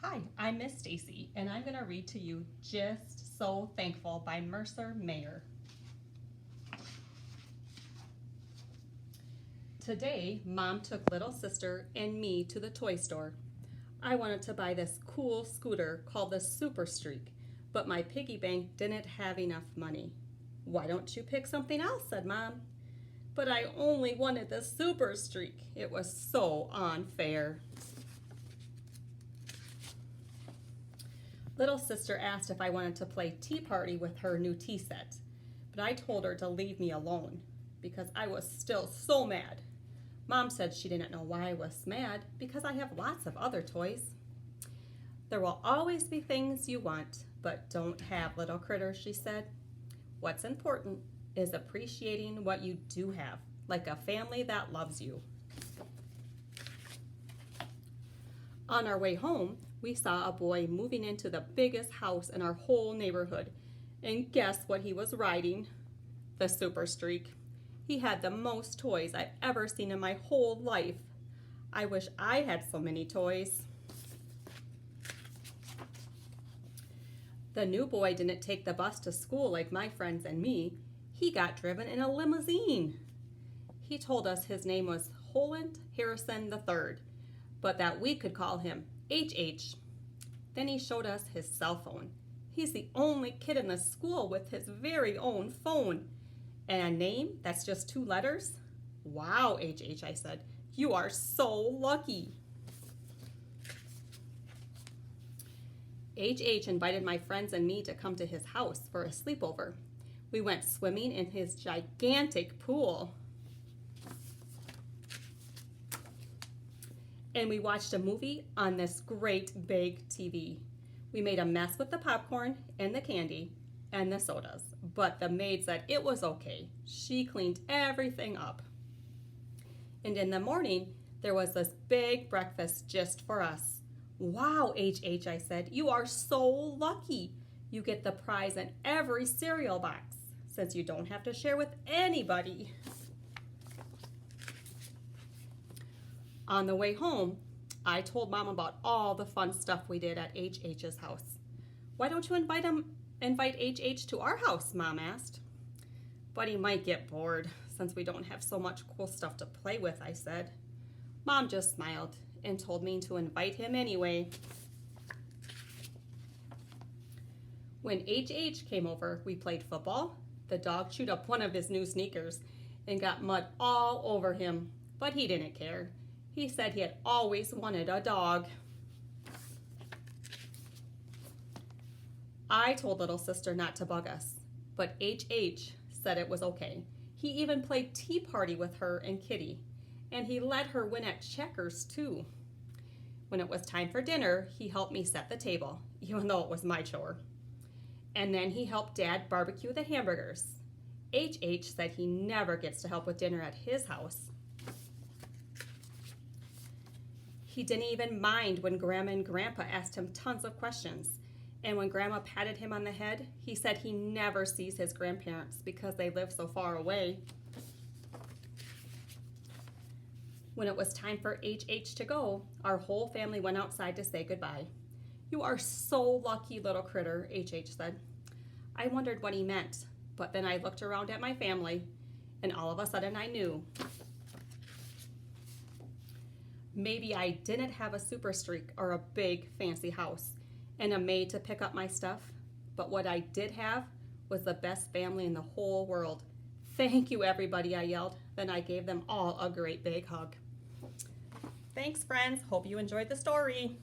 Hi, I'm Miss Stacy, and I'm going to read to you Just So Thankful by Mercer Mayer. Today, Mom took little sister and me to the toy store. I wanted to buy this cool scooter called the Super Streak, but my piggy bank didn't have enough money. Why don't you pick something else? Said Mom. But I only wanted the Super Streak. It was so unfair. Little sister asked if I wanted to play tea party with her new tea set, but I told her to leave me alone because I was still so mad. Mom said she didn't know why I was mad because I have lots of other toys. There will always be things you want, but don't have, little critter, she said. What's important is appreciating what you do have, like a family that loves you. On our way home, we saw a boy moving into the biggest house in our whole neighborhood. And guess what he was riding? The Super Streak. He had the most toys I've ever seen in my whole life. I wish I had so many toys. The new boy didn't take the bus to school like my friends and me. He got driven in a limousine. He told us his name was Holland Harrison III, but that we could call him HH. Then he showed us his cell phone. He's the only kid in the school with his very own phone. And a name that's just 2 letters? Wow, HH, I said. You are so lucky. HH invited my friends and me to come to his house for a sleepover. We went swimming in his gigantic pool. And we watched a movie on this great big TV. We made a mess with the popcorn and the candy and the sodas, but the maid said it was okay. She cleaned everything up. And in the morning, there was this big breakfast just for us. Wow, HH, I said, you are so lucky. You get the prize in every cereal box, since you don't have to share with anybody. On the way home, I told Mom about all the fun stuff we did at HH's house. Why don't you invite HH to our house, Mom asked. But he might get bored since we don't have so much cool stuff to play with, I said. Mom just smiled and told me to invite him anyway. When HH came over, we played football. The dog chewed up one of his new sneakers and got mud all over him, but he didn't care. He said he had always wanted a dog. I told little sister not to bug us, but HH said it was okay. He even played tea party with her and Kitty, and he let her win at checkers too. When it was time for dinner, he helped me set the table, even though it was my chore. And then he helped Dad barbecue the hamburgers. HH said he never gets to help with dinner at his house. He didn't even mind when Grandma and Grandpa asked him tons of questions. And when Grandma patted him on the head, he said he never sees his grandparents because they live so far away. When it was time for HH to go, our whole family went outside to say goodbye. You are so lucky, little critter, HH said. I wondered what he meant, but then I looked around at my family, and all of a sudden I knew. Maybe I didn't have a Super Streak or a big fancy house and a maid to pick up my stuff, but what I did have was the best family in the whole world. Thank you, everybody, I yelled. Then I gave them all a great big hug. Thanks, friends. Hope you enjoyed the story.